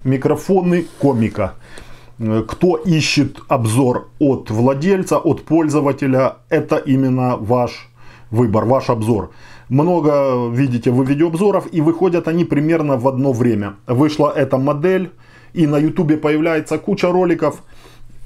Микрофоны Комика. Кто ищет обзор от владельца, от пользователя, это именно ваш выбор, ваш обзор. Много видите вы видеообзоров, и выходят они примерно в одно время. Вышла эта модель, и на YouTube появляется куча роликов.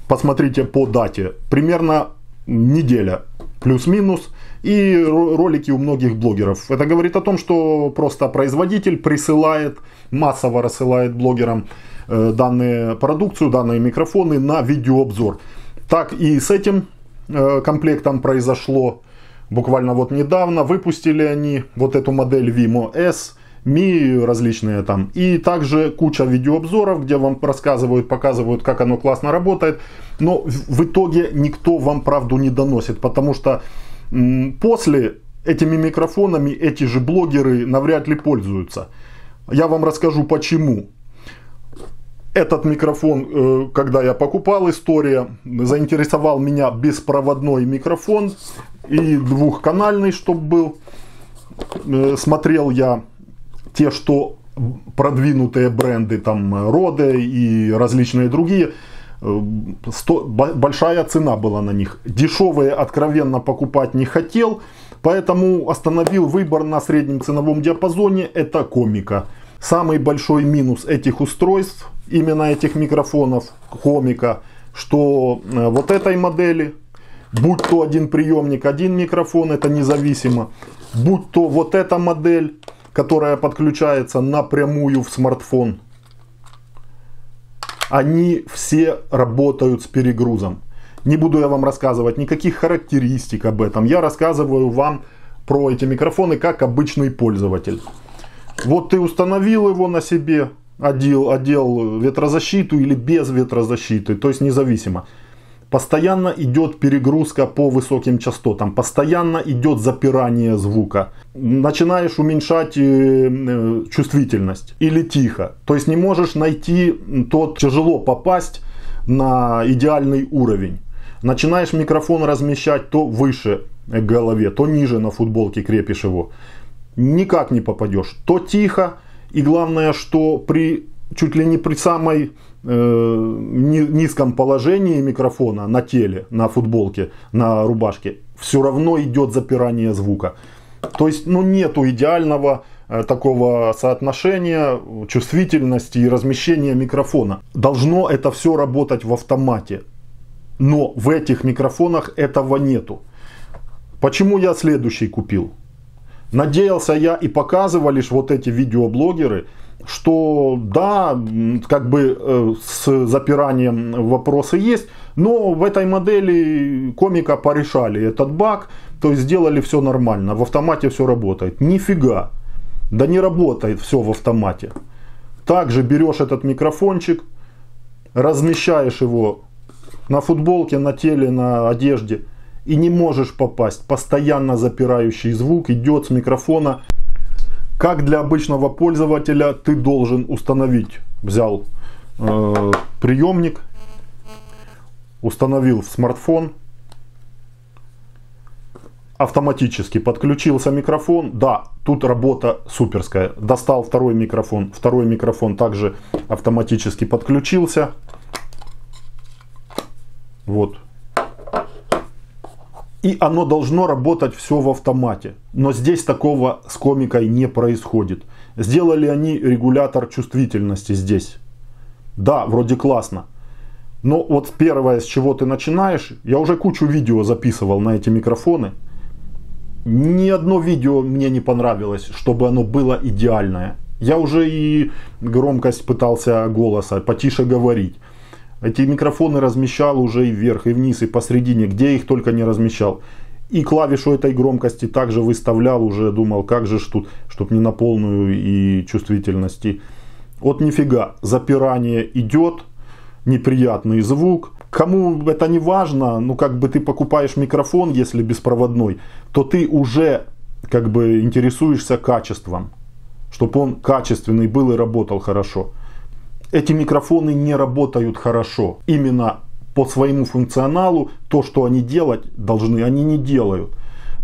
Посмотрите по дате. Примерно неделя, плюс-минус. И ролики у многих блогеров. Это говорит о том, что просто производитель присылает, массово рассылает блогерам данную продукцию, данные микрофоны на видеообзор. Так и с этим комплектом произошло. Буквально вот недавно выпустили они вот эту модель Vimo S, Mi различные там. И также куча видеообзоров, где вам рассказывают, показывают, как оно классно работает. Но в итоге никто вам правду не доносит, потому что после этими микрофонами эти же блогеры навряд ли пользуются. Я вам расскажу почему. Этот микрофон, когда я покупал, история, заинтересовал меня беспроводной микрофон и двухканальный, чтобы был. Смотрел я те, что продвинутые бренды, там Rode и различные другие. Большая цена была на них. Дешевые откровенно покупать не хотел, поэтому остановил выбор на среднем ценовом диапазоне. Это Комика. Самый большой минус этих устройств, именно этих микрофонов Комика, что вот этой модели, будь то один приемник, один микрофон, это независимо, будь то вот эта модель, которая подключается напрямую в смартфон, они все работают с перегрузом. Не буду я вам рассказывать никаких характеристик об этом. Я рассказываю вам про эти микрофоны как обычный пользователь. Вот ты установил его на себе, одел ветрозащиту или без ветрозащиты, то есть независимо. Постоянно идет перегрузка по высоким частотам, постоянно идет запирание звука. Начинаешь уменьшать чувствительность или тихо. То есть не можешь найти, тяжело попасть на идеальный уровень. Начинаешь микрофон размещать то выше к голове, то ниже на футболке крепишь его. Никак не попадешь. То тихо, и главное, что чуть ли не при самой низком положении микрофона на теле, на футболке, на рубашке, все равно идет запирание звука. То есть, нету идеального такого соотношения чувствительности и размещения микрофона. Должно это все работать в автомате. Но в этих микрофонах этого нету. Почему я следующий купил? Надеялся я, и показывали вот эти видеоблогеры, что да, как бы с запиранием вопросы есть, но в этой модели Комика порешали этот баг, то есть сделали все нормально, в автомате все работает. Нифига, да не работает все в автомате. Также берешь этот микрофончик, размещаешь его на футболке, на теле, на одежде и не можешь попасть. Постоянно запирающий звук идет с микрофона. Как для обычного пользователя ты должен установить. Взял приемник, установил в смартфон, автоматически подключился микрофон. Да, тут работа суперская. Достал второй микрофон также автоматически подключился. Вот. И оно должно работать все в автомате. Но здесь такого с Комикой не происходит. Сделали они регулятор чувствительности здесь. Да, вроде классно. Но вот первое, с чего ты начинаешь, я уже кучу видео записывал на эти микрофоны. Ни одно видео мне не понравилось, чтобы оно было идеальное. Я уже и громкость пытался голоса потише говорить. Эти микрофоны размещал уже и вверх, и вниз, и посередине, где их только не размещал. И клавишу этой громкости также выставлял, уже думал, как же тут, чтобы не на полную и чувствительности. Вот нифига, запирание идет, неприятный звук. Кому это не важно, как бы ты покупаешь микрофон, если беспроводной, то ты уже как бы интересуешься качеством, чтобы он качественный был и работал хорошо. Эти микрофоны не работают хорошо. Именно по своему функционалу то, что они делать должны, они не делают.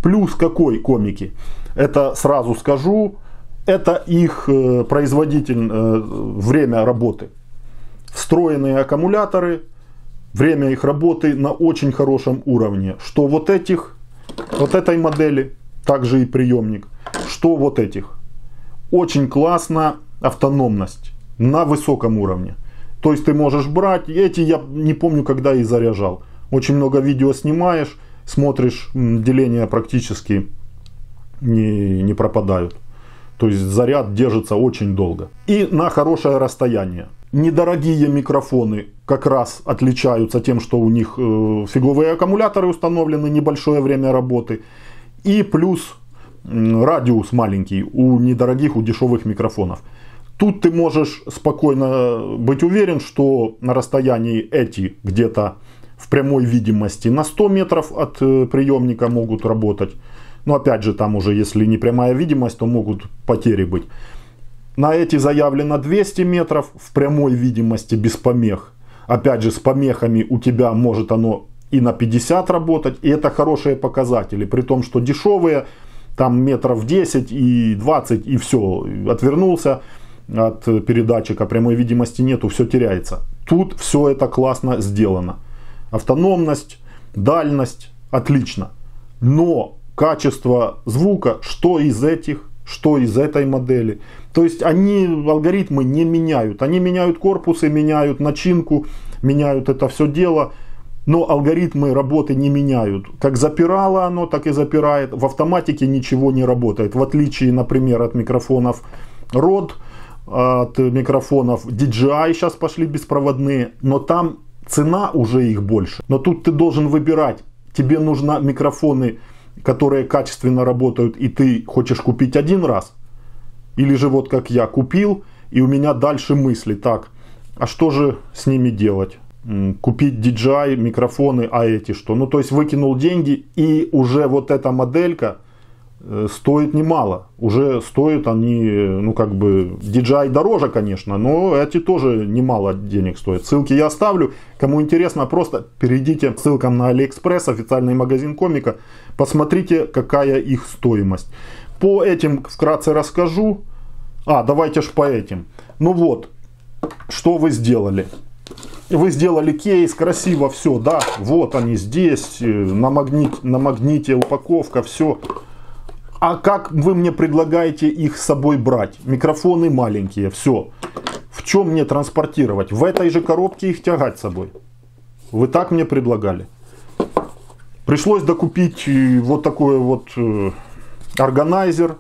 Плюс какой Комики? Это сразу скажу, это их производитель, время работы. Встроенные аккумуляторы, время их работы на очень хорошем уровне. Что вот этой модели, также и приемник, что вот этих. Очень классно автономность на высоком уровне. То есть ты можешь брать, эти я не помню, когда и заряжал. Очень много видео снимаешь, смотришь, деления практически не пропадают. То есть заряд держится очень долго. И на хорошее расстояние. Недорогие микрофоны как раз отличаются тем, что у них фиговые аккумуляторы установлены, небольшое время работы. И плюс радиус маленький у недорогих, у дешевых микрофонов. Тут ты можешь спокойно быть уверен, что на расстоянии эти где-то в прямой видимости на 100 метров от приемника могут работать. Но опять же, там уже если не прямая видимость, то могут потери быть. На эти заявлено 200 метров в прямой видимости без помех. Опять же, с помехами у тебя может оно и на 50 работать. И это хорошие показатели. При том, что дешевые, там метров 10 и 20 и все. Отвернулся от передатчика, прямой видимости нету, все теряется. Тут все это классно сделано. Автономность, дальность, отлично. Но качество звука, что из этих, что из этой модели. То есть они, алгоритмы не меняют. Они меняют корпусы, меняют начинку, меняют это все дело. Но алгоритмы работы не меняют. Как запирало оно, так и запирает. В автоматике ничего не работает. В отличие, например, от микрофонов Rode, от микрофонов DJI сейчас пошли беспроводные. Но там цена уже их больше. Но тут ты должен выбирать. Тебе нужны микрофоны, которые качественно работают, и ты хочешь купить один раз. Или же вот как я купил, и у меня дальше мысли. Так, а что же с ними делать? Купить DJI микрофоны, а эти что? Ну, то есть выкинул деньги, и уже вот эта моделька стоит немало. Уже стоят они, ну как бы, DJI дороже, конечно, но эти тоже немало денег стоят. Ссылки я оставлю. Кому интересно, просто перейдите по ссылкам на AliExpress, официальный магазин Комика. Посмотрите, какая их стоимость. По этим вкратце расскажу. Давайте ж по этим. Ну вот, что вы сделали. Вы сделали кейс, красиво все, да. Вот они здесь, на магните упаковка, все. А как вы мне предлагаете их с собой брать? Микрофоны маленькие, все. В чем мне транспортировать? В этой же коробке их тягать с собой. Вы так мне предлагали. Пришлось докупить вот такой вот органайзер.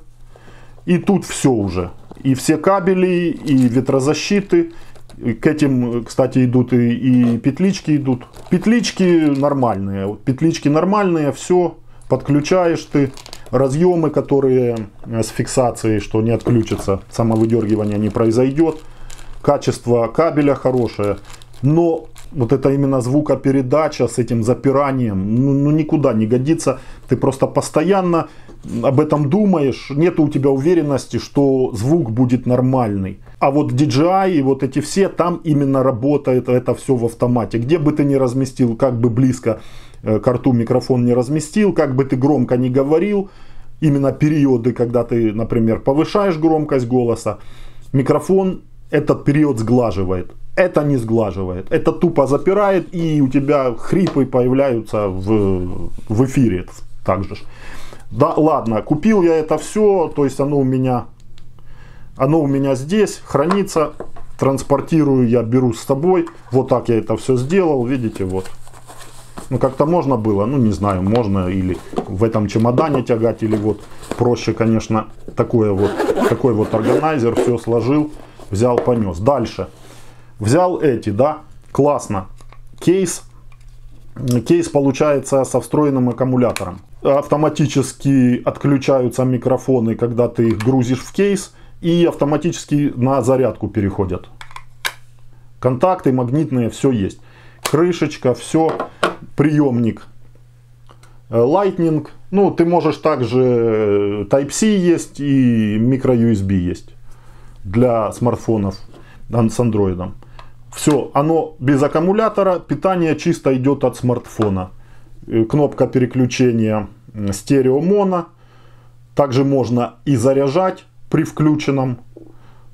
И тут все уже. И все кабели, и ветрозащиты. К этим, кстати, идут и петлички идут. Петлички нормальные, все. Подключаешь ты. Разъемы, которые с фиксацией, что не отключится, самовыдергивание не произойдет. Качество кабеля хорошее. Но вот это именно звукопередача с этим запиранием, ну никуда не годится. Ты просто постоянно об этом думаешь. Нет у тебя уверенности, что звук будет нормальный. А вот DJI и вот эти все, там именно работает это все в автомате. Где бы ты ни разместил, как бы близко к рту микрофон не разместил, как бы ты громко не говорил, именно периоды, когда ты, например, повышаешь громкость голоса, микрофон этот период сглаживает. Это не сглаживает. Это тупо запирает, и у тебя хрипы появляются в эфире. Так же. Да, ладно, купил я это все, то есть оно у меня здесь хранится, транспортирую я, беру с собой. Вот так я это все сделал, видите, вот. Ну, как-то можно было, ну, не знаю, можно или в этом чемодане тягать, или вот проще, конечно, такой вот органайзер, все сложил, взял, понес. Дальше. Взял эти, да, классно. Кейс получается со встроенным аккумулятором. Автоматически отключаются микрофоны, когда ты их грузишь в кейс, и автоматически на зарядку переходят. Контакты магнитные, все есть. Крышечка, все. Приемник Lightning. Ну, ты можешь также Type-C есть и micro-USB есть для смартфонов с андроидом. Все, оно без аккумулятора, питание чисто идет от смартфона. Кнопка переключения стерео-моно. Также можно и заряжать при включенном.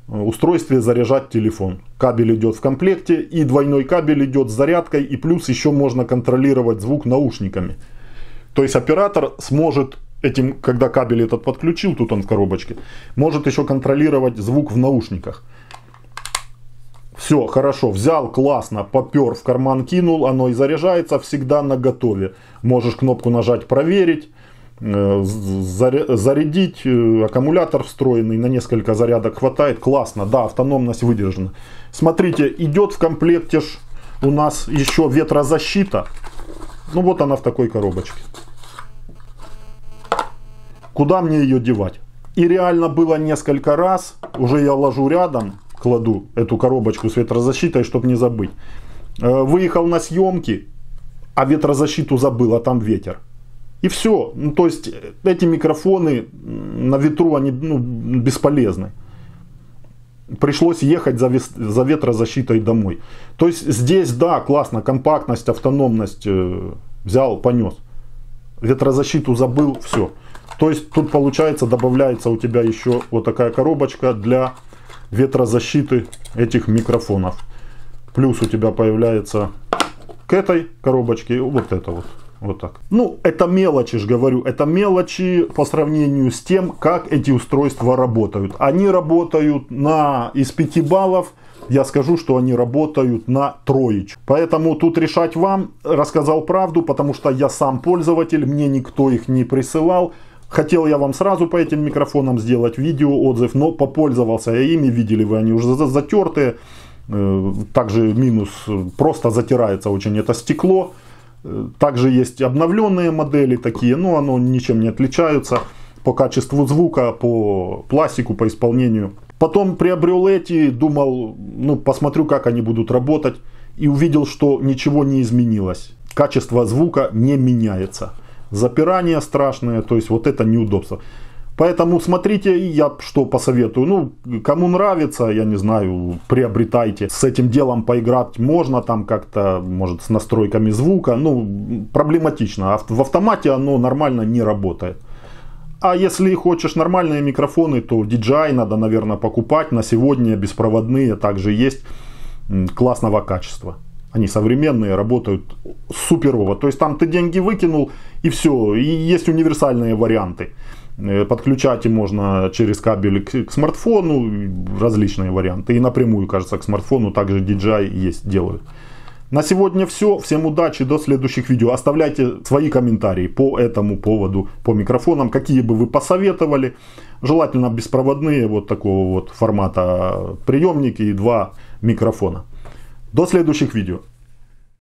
устройстве заряжать телефон. Кабель идет в комплекте, и двойной кабель идет с зарядкой, и плюс еще можно контролировать звук наушниками. То есть оператор сможет этим, когда кабель этот подключил, тут он в коробочке, может еще контролировать звук в наушниках. Все, хорошо, взял, классно, попер, в карман кинул, оно и заряжается всегда наготове. Можешь кнопку нажать «Проверить», зарядить, аккумулятор встроенный, на несколько зарядок хватает, классно, да, автономность выдержана. Смотрите, идет в комплекте у нас еще ветрозащита. Ну вот она в такой коробочке. Куда мне ее девать? И реально было несколько раз, уже я ложу рядом, кладу эту коробочку с ветрозащитой, чтобы не забыть. Выехал на съемки, а ветрозащиту забыл, а там ветер. И все. Ну, то есть эти микрофоны на ветру, они бесполезны. Пришлось ехать за ветрозащитой домой. То есть здесь, да, классно, компактность, автономность, взял, понес. Ветрозащиту забыл, все. То есть тут получается, добавляется у тебя еще вот такая коробочка для ветрозащиты этих микрофонов. Плюс у тебя появляется к этой коробочке вот это вот. Вот так. Ну, это мелочи, же говорю, это мелочи по сравнению с тем, как эти устройства работают. Они работают из 5 баллов, я скажу, что они работают на 3. Поэтому тут решать вам. Рассказал правду, потому что я сам пользователь, мне никто их не присылал. Хотел я вам сразу по этим микрофонам сделать видео, отзыв, но попользовался я ими, видели вы, они уже затертые. Также минус, просто затирается очень это стекло. Также есть обновленные модели такие, но оно ничем не отличаются по качеству звука, по пластику, по исполнению. Потом приобрел эти, думал, посмотрю, как они будут работать, и увидел, что ничего не изменилось. Качество звука не меняется. Запирание страшное, то есть вот это неудобство. Поэтому смотрите, я что посоветую. Кому нравится, я не знаю, приобретайте. С этим делом поиграть можно, там как-то, может, с настройками звука. Проблематично. В автомате оно нормально не работает. А если хочешь нормальные микрофоны, то DJI надо, наверное, покупать. На сегодня беспроводные также есть классного качества. Они современные, работают суперово. То есть там ты деньги выкинул и все. И есть универсальные варианты. Подключать можно через кабель к смартфону, различные варианты. И напрямую, кажется, к смартфону также DJI есть, делают. На сегодня все. Всем удачи, до следующих видео. Оставляйте свои комментарии по этому поводу, по микрофонам, какие бы вы посоветовали. Желательно беспроводные, вот такого вот формата приемники и 2 микрофона. До следующих видео.